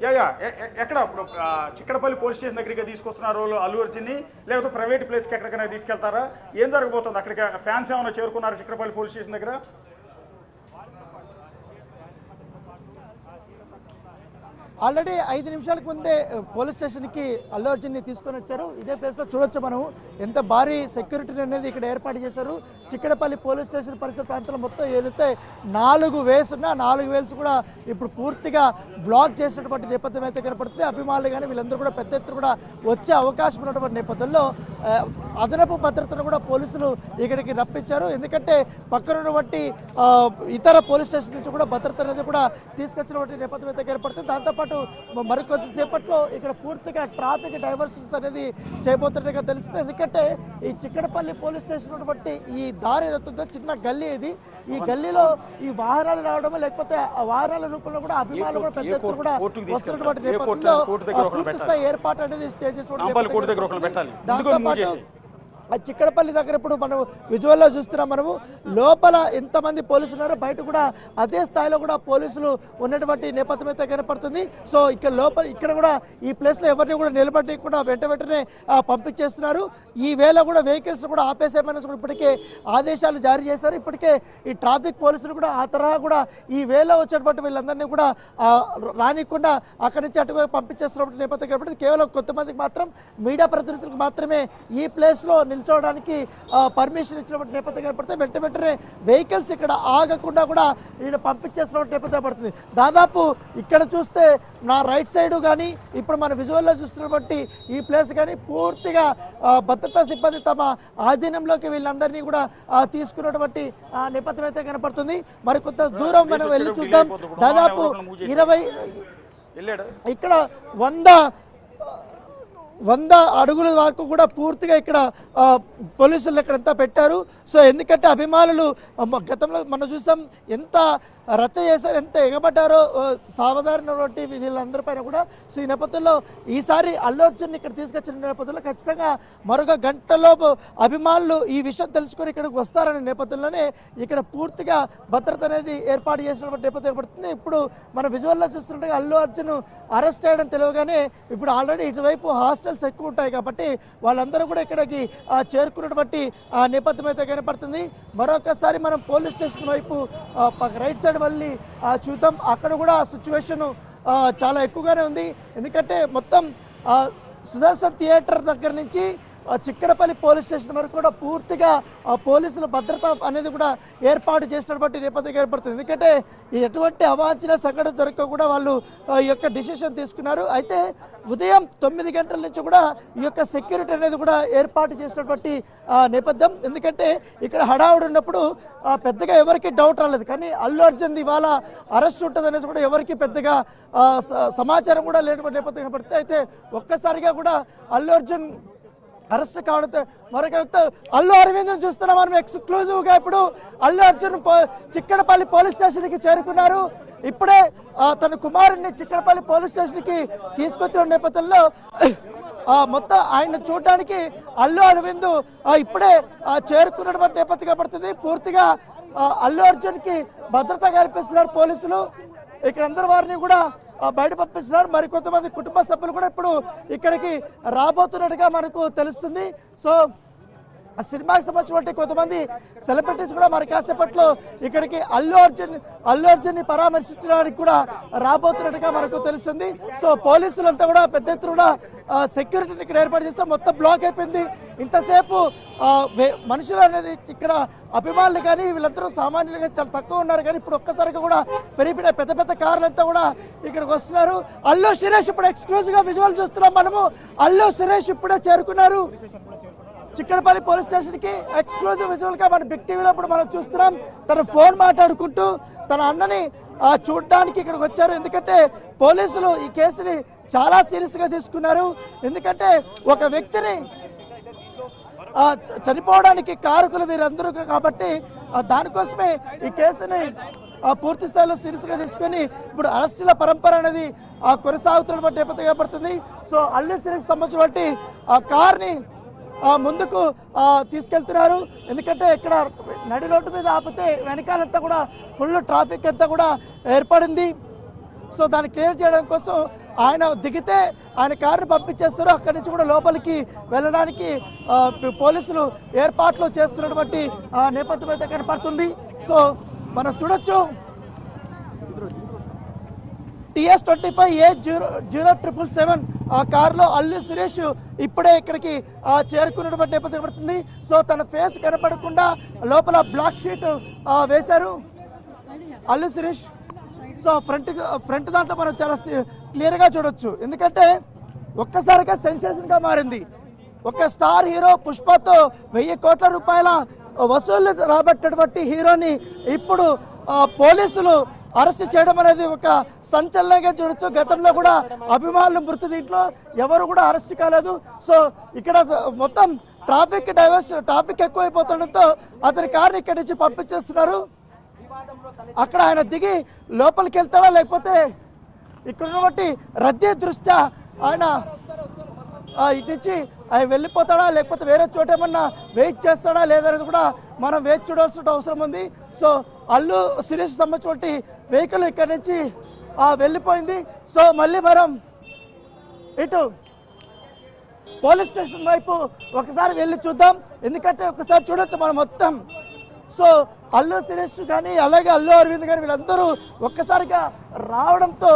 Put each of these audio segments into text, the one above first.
ఎక్కడ ఇప్పుడు Chikkadpally police station దగ్గరికి తీసుకొస్తున్నారు అల్లు అర్జున్ని, లేకపోతే ప్రైవేట్ ప్లేస్కి ఎక్కడికైనా తీసుకెళ్తారా? ఏం జరగబోతుంది? అక్కడికి ఫ్యాన్స్ ఏమైనా చేరుకున్నారు చిక్కడపల్లి పోలీస్ స్టేషన్ దగ్గర? ఆల్రెడీ 5 నిమిషాలకు ముందే పోలీస్ స్టేషన్కి అల్లు అర్జున్ని తీసుకొని వచ్చారు. ఇదే ప్లేస్లో చూడొచ్చు మనం ఎంత భారీ సెక్యూరిటీ అనేది ఇక్కడ ఏర్పాటు చేశారు. చిక్కడపల్లి పోలీస్ స్టేషన్ పరిసర ప్రాంతంలో మొత్తం ఏదైతే 4 వేస్ ఉన్నా 4 వేల్స్ కూడా ఇప్పుడు పూర్తిగా బ్లాక్ చేసినటువంటి నేపథ్యం అయితే కనపడుతుంది. అభిమానులు కానీ వీళ్ళందరూ కూడా పెద్ద ఎత్తున కూడా వచ్చే అవకాశం ఉన్నటువంటి నేపథ్యంలో అదనపు భద్రతను కూడా పోలీసులు ఇక్కడికి రప్పించారు. ఎందుకంటే పక్కన ఉన్నటువంటి ఇతర పోలీస్ స్టేషన్ నుంచి కూడా భద్రత అనేది కూడా తీసుకొచ్చినటువంటి నేపథ్యం అయితే కనపడుతుంది. దాంతోపాటు మరికొద్దిసేపట్లో ఇక్కడ పూర్తిగా ట్రాఫిక్ డైవర్షన్స్ అనేది చేయబోతున్నట్టుగా తెలుస్తుంది. ఎందుకంటే ఈ చిక్కడపల్లి పోలీస్ స్టేషన్ ఉన్నటువంటి ఈ దారి ఏదవుతుందో చిన్న గల్లీ ఇది. ఈ గల్లీలో ఈ వాహనాలు రావడం లేకపోతే ఆ వాహనాల రూపంలో కూడా అభిమానులు కూడా పెద్ద ఎత్తున కూడా వస్తున్నటువంటి నేపథ్యంలో పూర్తి స్థాయి ఏర్పాటు అనేది స్టేజ్ చేసినటువంటి చిక్కడపల్లి దగ్గర ఇప్పుడు మనం విజువల్లో చూస్తున్నాం. మనము లోపల ఎంతమంది పోలీసులు ఉన్నారో బయట కూడా అదే స్థాయిలో కూడా పోలీసులు ఉన్నటువంటి నేపథ్యం అయితే కనపడుతుంది. సో ఇక్కడ కూడా ఈ ప్లేస్లో ఎవరిని కూడా నిలబడకుండా వెంటనే పంపించేస్తున్నారు. ఈ వేళ కూడా వెహికల్స్ కూడా ఆపేసేమని కూడా ఇప్పటికే ఆదేశాలు జారీ చేశారు. ఇప్పటికే ఈ ట్రాఫిక్ పోలీసులు కూడా ఆ తరహా కూడా ఈ వేళ వచ్చేటువంటి వీళ్ళందరినీ కూడా రానికుండా అక్కడి నుంచి అటువైపు పంపించేస్తున్నటువంటి నేపథ్యం కనపడుతుంది. కేవలం కొంతమందికి మాత్రం మీడియా ప్రతినిధులకు మాత్రమే ఈ ప్లేస్లో నిల్చోవడానికి పర్మిషన్ ఇచ్చినటువంటి నేపథ్యం ఏర్పడితే వెంటనే వెహికల్స్ ఇక్కడ ఆగకుండా కూడా ఈయన పంపించేసినటువంటి నేపథ్యం పడుతుంది. దాదాపు ఇక్కడ చూస్తే నా రైట్ సైడ్ కానీ ఇప్పుడు మన విజువల్లో చూస్తున్నటువంటి ఈ ప్లేస్ కానీ పూర్తిగా భద్రతా సిబ్బంది తమ ఆధీనంలోకి వీళ్ళందరినీ కూడా తీసుకున్నటువంటి నేపథ్యం అయితే కనపడుతుంది. మరి కొంత దూరం మనం వెళ్ళి చూద్దాం. దాదాపు 20 ఇక్కడ 100 అడుగుల వరకు కూడా పూర్తిగా ఇక్కడ పోలీసులు ఇక్కడంతా పెట్టారు. సో ఎందుకంటే అభిమానులు గతంలో మనం చూసాం ఎంత రచ్చ చేశారు, ఎంత ఎగబడ్డారో సాధారణటువంటి వీళ్ళందరిపైన కూడా. సో ఈ నేపథ్యంలో ఈసారి అల్లు అర్జున్ ఇక్కడ తీసుకొచ్చిన నేపథ్యంలో ఖచ్చితంగా మరొక గంటలోపు అభిమానులు ఈ విషయం తెలుసుకొని ఇక్కడికి వస్తారనే నేపథ్యంలోనే ఇక్కడ పూర్తిగా భద్రత అనేది ఏర్పాటు చేసినటువంటి నేపథ్యం ఏర్పడుతుంది. ఇప్పుడు మన విజువల్లో చూస్తుంటే అల్లు అర్జున్ అరెస్ట్ చేయడం తెలియగానే ఇప్పుడు ఆల్రెడీ ఇటువైపు హాస్టల్స్ ఎక్కువ ఉంటాయి కాబట్టి వాళ్ళందరూ కూడా ఇక్కడికి చేరుకున్నటువంటి నేపథ్యం అయితే కనపడుతుంది. మరొకసారి మనం పోలీస్ స్టేషన్ వైపు రైట్ సైడ్ వెళ్ళి చూద్దాం. అక్కడ కూడా సిచ్యువేషన్ చాలా ఎక్కువగానే ఉంది. ఎందుకంటే మొత్తం సుదర్శన్ థియేటర్ దగ్గర నుంచి చిక్కడపల్లి పోలీస్ స్టేషన్ వరకు కూడా పూర్తిగా పోలీసుల భద్రత అనేది కూడా ఏర్పాటు చేసినటువంటి నేపథ్యం ఏర్పడుతుంది. ఎందుకంటే ఎటువంటి అవాంఛనీయ సంఘటన జరగకుండా వాళ్ళు ఈ యొక్క డిసిషన్ తీసుకున్నారు. అయితే ఉదయం 9 గంటల నుంచి కూడా ఈ యొక్క సెక్యూరిటీ అనేది కూడా ఏర్పాటు చేసినటువంటి నేపథ్యం. ఎందుకంటే ఇక్కడ హడావుడు ఉన్నప్పుడు పెద్దగా ఎవరికి డౌట్ రాలేదు. కానీ అల్లు అర్జున్ ఇవాళ అరెస్ట్ ఉంటుంది అనేసి కూడా ఎవరికి పెద్దగా సమాచారం కూడా లేనటువంటి నేపథ్యం ఏర్పడుతుంది. అయితే ఒక్కసారిగా కూడా అల్లు అర్జున్ అరెస్ట్ కావడంతో మరొక అల్లు అరవింద్ చూస్తున్నాం మనం ఎక్స్క్లూజివ్గా. ఇప్పుడు అల్లు అర్జున్ చిక్కడపల్లి పోలీస్ స్టేషన్కి చేరుకున్నారు. ఇప్పుడే తన కుమారుడిని చిక్కడపల్లి పోలీస్ స్టేషన్కి తీసుకొచ్చిన నేపథ్యంలో మొత్తం ఆయన చూడడానికి అల్లు అరవింద్ ఇప్పుడే చేరుకున్నటువంటి నేపథ్యం పడుతుంది. పూర్తిగా అల్లు అర్జున్కి భద్రత కల్పిస్తున్నారు పోలీసులు. ఇక్కడ అందరి వారిని కూడా బయట పంపిస్తున్నారు. మరికొంతమంది కుటుంబ సభ్యులు కూడా ఇప్పుడు ఇక్కడికి రాబోతున్నట్టుగా మనకు తెలుస్తుంది. సో సినిమాకి సంబంధించినటువంటి కొంతమంది సెలబ్రిటీస్ కూడా మరి కాసేపట్లో ఇక్కడికి అల్లు అర్జున్ని పరామర్శించడానికి కూడా రాబోతున్నట్టుగా మనకు తెలుస్తుంది. సో పోలీసులంతా కూడా పెద్ద ఎత్తున కూడా సెక్యూరిటీని ఇక్కడ ఏర్పాటు చేస్తే మొత్తం బ్లాక్ అయిపోయింది. ఇంతసేపు మనుషులు అనేది ఇక్కడ అభిమానులు కానీ వీళ్ళందరూ సామాన్యులుగా చాలా తక్కువ ఉన్నారు. కానీ ఇప్పుడు ఒక్కసారిగా కూడా పెరిగిన పెద్ద కార్లంతా కూడా ఇక్కడికి వస్తున్నారు. అల్లు సురేష్ ఇప్పుడు ఎక్స్క్లూజివ్గా విజువల్ చూస్తున్నాం మనము. అల్లు సురేష్ ఇప్పుడే చేరుకున్నారు చిక్కడపల్లి పోలీస్ స్టేషన్కి. ఎక్స్క్లూజివ్ విజువల్గా మన బిగ్ టీవీలో ఇప్పుడు మనం చూస్తున్నాం. తన ఫోన్ మాట్లాడుకుంటూ తన అన్నని చూడడానికి ఇక్కడికి వచ్చారు. ఎందుకంటే పోలీసులు ఈ కేసుని చాలా సీరియస్గా తీసుకున్నారు. ఎందుకంటే ఒక వ్యక్తిని చనిపోవడానికి కారకులు వీరందరూ కాబట్టి దానికోసమే ఈ కేసుని పూర్తి స్థాయిలో సీరియస్గా తీసుకొని ఇప్పుడు అరెస్టుల పరంపర అనేది కొనసాగుతున్నటువంటి నేపథ్యం ఏర్పడుతుంది. సో అల్లు సురేష్కి సంబంధించినటువంటి కార్ని ముందుకు తీసుకెళ్తున్నారు. ఎందుకంటే ఇక్కడ నడి రోడ్డు మీద ఆపితే వెనకాలంతా కూడా ఫుల్ ట్రాఫిక్ అంతా కూడా ఏర్పడింది. సో దాన్ని క్లియర్ చేయడం కోసం ఆయన దిగితే ఆయన కారుని పంపించేస్తారు. అక్కడి నుంచి కూడా లోపలికి వెళ్ళడానికి పోలీసులు ఏర్పాట్లు చేస్తున్నటువంటి నేపథ్యం అయితే కనపడుతుంది. సో మనం చూడొచ్చు TS25A00777 ఆ కారులో అల్లు శిరీష్ ఇప్పుడే ఇక్కడికి చేరుకున్నటువంటి నేపథ్యం కనబడుతుంది. సో తన ఫేస్ కనపడకుండా లోపల బ్లాక్ షీట్ వేశారు అల్లు శిరీష్. సో ఫ్రంట్ దాంట్లో మనం చాలా క్లియర్గా చూడొచ్చు. ఎందుకంటే ఒక్కసారిగా సెన్సేషన్గా మారింది. ఒక స్టార్ హీరో పుష్పతో 1000 కోట్ల రూపాయల వసూళ్లు రాబట్టినటువంటి హీరోని ఇప్పుడు పోలీసులు అరెస్ట్ చేయడం అనేది ఒక సంచలనంగా చూడొచ్చు. గతంలో కూడా అభిమానులు మృతి దీంట్లో ఎవరు కూడా అరెస్ట్ కాలేదు. సో ఇక్కడ మొత్తం ట్రాఫిక్ ఎక్కువైపోతుండటంతో అతని కారుని ఇక్కడి నుంచి పంపించేస్తున్నారు. అక్కడ ఆయన దిగి లోపలికి వెళ్తాడా లేకపోతే ఇక్కడ ఉన్నటువంటి రద్దీ దృష్ట్యా ఆయన ఇటు నుంచి ఆయన వెళ్ళిపోతాడా లేకపోతే వేరే చోట ఏమన్నా వెయిట్ చేస్తాడా లేదనేది కూడా మనం వేచి చూడాల్సిన అవసరం ఉంది. సో అల్లు శిరీష్ సంబంధించినటువంటి వెహికల్ ఇక్కడ నుంచి వెళ్ళిపోయింది. సో మళ్ళీ మనం ఇటు పోలీస్ స్టేషన్ వైపు ఒకసారి వెళ్ళి చూద్దాం. ఎందుకంటే ఒకసారి చూడొచ్చు మనం మొత్తం. సో అల్లు శిరీష్ కానీ అలాగే అల్లు అరవింద్ కానీ వీళ్ళందరూ ఒక్కసారిగా రావడంతో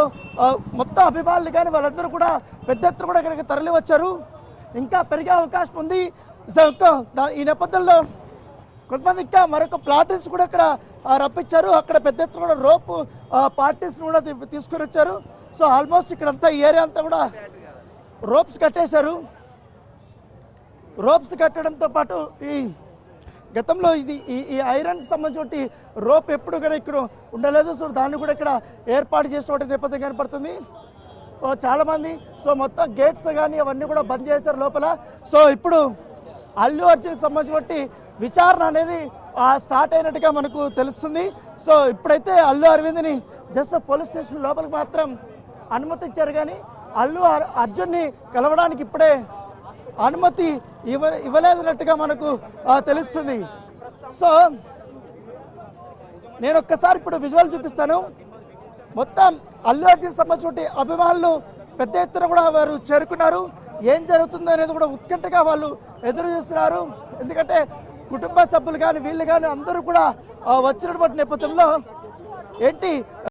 మొత్తం అభిమానులు కానీ వాళ్ళందరూ కూడా పెద్ద ఎత్తున కూడా ఇక్కడికి తరలి వచ్చారు. ఇంకా పెరిగే అవకాశం ఉంది. సో ఈ నేపథ్యంలో కొంతమంది ఇంకా మరొక ప్లాటర్స్ కూడా ఇక్కడ రప్పించారు. అక్కడ పెద్ద ఎత్తున కూడా రోప్ పార్టీస్ కూడా తీసుకొని వచ్చారు. సో ఆల్మోస్ట్ ఇక్కడంతా ఈ ఏరియా అంతా కూడా రోప్స్ కట్టేశారు. రోప్స్ కట్టడంతో పాటు ఈ గతంలో ఈ ఐరన్ సంబంధించి రోప్ ఎప్పుడు కూడా ఇక్కడ ఉండలేదు. సో దాన్ని కూడా ఇక్కడ ఏర్పాటు చేసినటువంటి నేపథ్యం కనపడుతుంది. చాలామంది సో మొత్తం గేట్స్ కానీ అవన్నీ కూడా బంద్ చేశారు లోపల. సో ఇప్పుడు అల్లు అర్జున్కి సంబంధించినటువంటి విచారణ అనేది స్టార్ట్ అయినట్టుగా మనకు తెలుస్తుంది. సో ఇప్పుడైతే అల్లు అరవింద్ని జస్ట్ పోలీస్ స్టేషన్ లోపలికి మాత్రం అనుమతించారు కానీ అల్లు అర్జున్ని కలవడానికి ఇప్పుడే అనుమతి ఇవ్వలేదన్నట్టుగా మనకు తెలుస్తుంది. సో నేను ఒక్కసారి ఇప్పుడు విజువల్ చూపిస్తాను. మొత్తం అల్లు అర్జున్ సంబంధించిన అభిమానులు పెద్ద ఎత్తున కూడా వారు చేరుకున్నారు. ఏం జరుగుతుంది అనేది కూడా ఉత్కంఠగా వాళ్ళు ఎదురు చూస్తున్నారు. ఎందుకంటే కుటుంబ సభ్యులు కానీ వీళ్ళు కానీ అందరూ కూడా వచ్చినటువంటి నేపథ్యంలో ఏంటి